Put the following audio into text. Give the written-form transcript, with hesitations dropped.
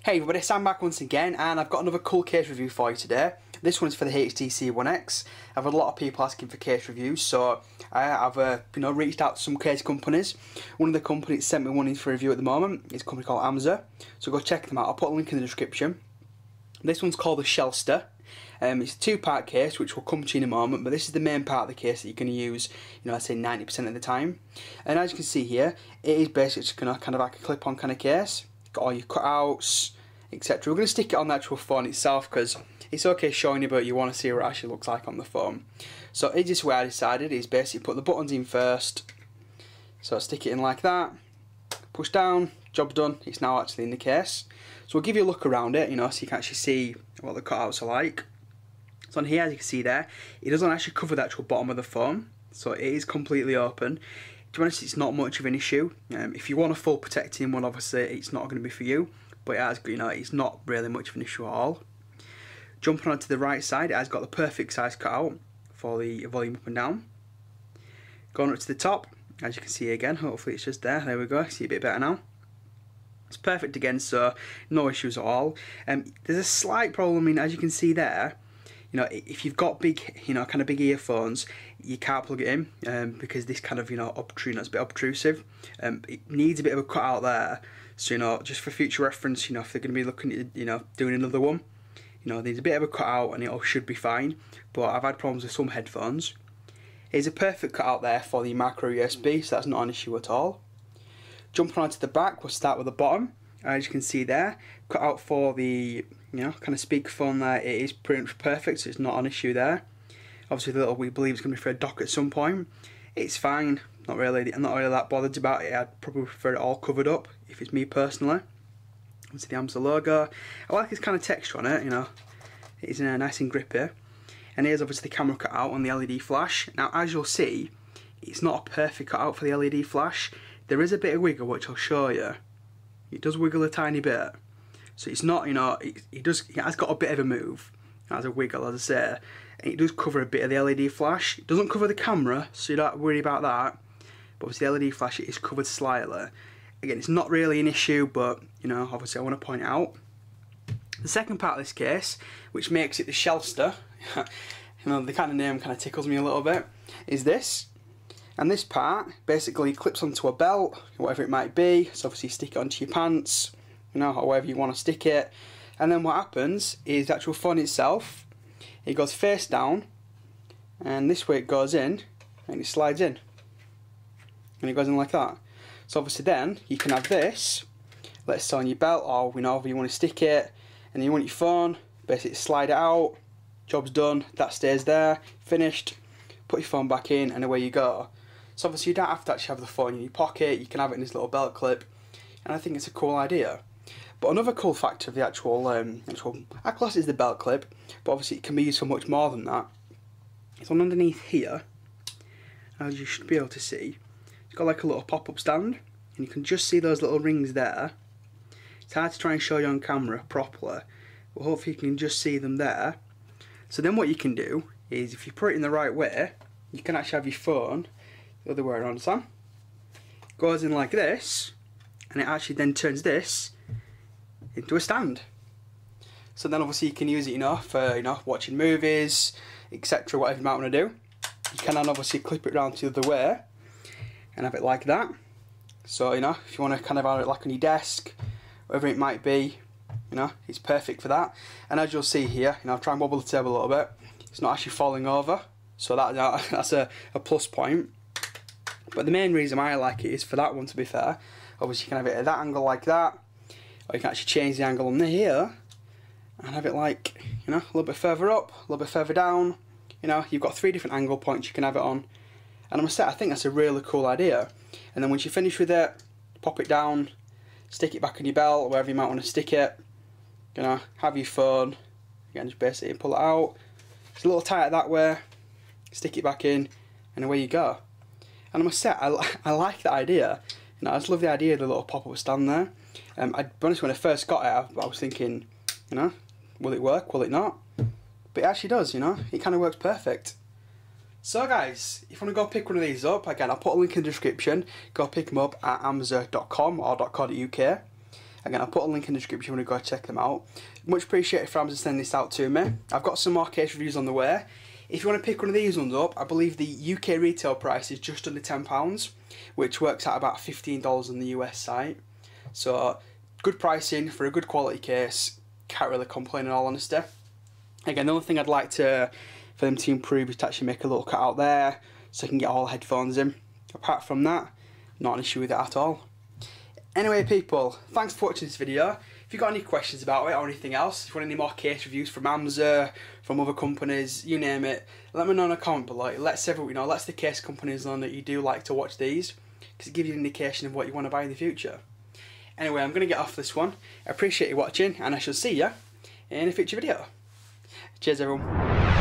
Hey everybody, Sam back once again, and I've got another cool case review for you today. This one's for the HTC One X. I've had a lot of people asking for case reviews, so I've reached out to some case companies. One of the companies sent me one in for review at the moment. It's a company called Amzer, so go check them out. I'll put a link in the description. This one's called the Shellster. It's a two-part case, which will come to you in a moment, but this is the main part of the case that you're going to use, I'd say 90% of the time. And as you can see here, it is basically just kind of like a clip-on kind of case. Got all your cutouts, etc. We're going to stick it on the actual phone itself because it's okay showing you, but you want to see what it actually looks like on the phone. So it's just where I decided is basically put the buttons in first. So stick it in like that, push down, job's done. It's now actually in the case. So we'll give you a look around it, so you can actually see what the cutouts are like. So on here, as you can see there, it doesn't actually cover the actual bottom of the phone, so it is completely open. To be honest, it's not much of an issue. If you want a full protecting one, obviously it's not going to be for you. But it has, it's not really much of an issue at all. Jumping onto the right side, it has got the perfect size cutout for the volume up and down. Going up to the top, as you can see again, hopefully it's just there. There we go, see a bit better now. It's perfect again, so no issues at all. There's a slight problem, as you can see there. If you've got big, kind of big earphones, you can't plug it in because this kind of, it's a bit obtrusive. It needs a bit of a cutout there. So, just for future reference, if they're going to be looking at, doing another one, there's a bit of a cutout and it all should be fine. But I've had problems with some headphones. There's a perfect cutout there for the micro USB, so that's not an issue at all. Jumping onto the back, we'll start with the bottom. As you can see there, cutout for the, kind of speakerphone there, it is pretty much perfect, so it's not an issue there. Obviously, the little we believe it's going to be for a dock at some point. It's fine. I'm not really that bothered about it. I'd probably prefer it all covered up if it's me personally. Obviously the Amzer logo. I like this kind of texture on it, It's nice and grippy. And here's obviously the camera cutout on the LED flash. Now, as you'll see, it's not a perfect cutout for the LED flash. There is a bit of wiggle, which I'll show you. It does wiggle a tiny bit. So it's not, it has got a bit of a move. It has a wiggle, as I say. And it does cover a bit of the LED flash. It doesn't cover the camera, so you don't have to worry about that. But obviously the LED flash is covered slightly. Again, it's not really an issue, but obviously I want to point it out. The second part of this case, which makes it the Shellster, the kind of name kind of tickles me a little bit, is this. And this part basically clips onto a belt, whatever it might be. So obviously stick it onto your pants, or wherever you want to stick it. And then what happens is the actual phone itself, it goes face down, and this way it goes in, and it slides in. And it goes in like that. So obviously then you can have this, let's say on your belt or wherever you want to stick it, and then you want your phone, basically slide it out, job's done, that stays there, finished, put your phone back in and away you go. So obviously you don't have to actually have the phone in your pocket, you can have it in this little belt clip, and I think it's a cool idea. But another cool factor of the actual I class it as the belt clip, but obviously it can be used for much more than that. It's on underneath here, as you should be able to see. It's got like a little pop-up stand, and you can just see those little rings there. It's hard to try and show you on camera properly, but hopefully you can just see them there. So then what you can do is, if you put it in the right way, you can actually have your phone the other way around, Sam. Goes in like this, and it actually then turns this into a stand. So then obviously you can use it, for watching movies, etc. Whatever you might want to do. You can then obviously clip it around to the other way and have it like that. So if you want to kind of have it like on your desk, whatever it might be, it's perfect for that. And as you'll see here, I'll try and wobble the table a little bit. It's not actually falling over, so that's a plus point. But the main reason why I like it is for that one, to be fair. Obviously you can have it at that angle like that, or you can actually change the angle on here and have it like, a little bit further up, a little bit further down. You've got 3 different angle points you can have it on. And I must say, I think that's a really cool idea. And then once you finish with it, pop it down, stick it back in your belt, wherever you might want to stick it. Have your phone, again, just basically pull it out. It's a little tighter that way, stick it back in, and away you go. And I must say, I like that idea. I just love the idea of the little pop-up stand there. I'd be honest, when I first got it, I was thinking, will it work, will it not? But it actually does, it kind of works perfect. So guys, if you want to go pick one of these up, again I'll put a link in the description, go pick them up at amzer.com or .co.uk. Again, I'll put a link in the description if you want to go check them out. Much appreciated for Amzer sending this out to me. I've got some more case reviews on the way. If you want to pick one of these ones up, I believe the UK retail price is just under £10, which works out about $15 on the US site. So, good pricing for a good quality case. Can't really complain in all honesty. Again, the only thing I'd like for them to improve is to actually make a little cut out there so I can get all headphones in. Apart from that, not an issue with it at all. Anyway people, thanks for watching this video. If you've got any questions about it or anything else, if you want any more case reviews from Amzer, from other companies, you name it, let me know in a comment below. Let's the case companies know that you do like to watch these, because it gives you an indication of what you want to buy in the future. Anyway, I'm going to get off this one. I appreciate you watching, and I shall see you in a future video. Cheers everyone.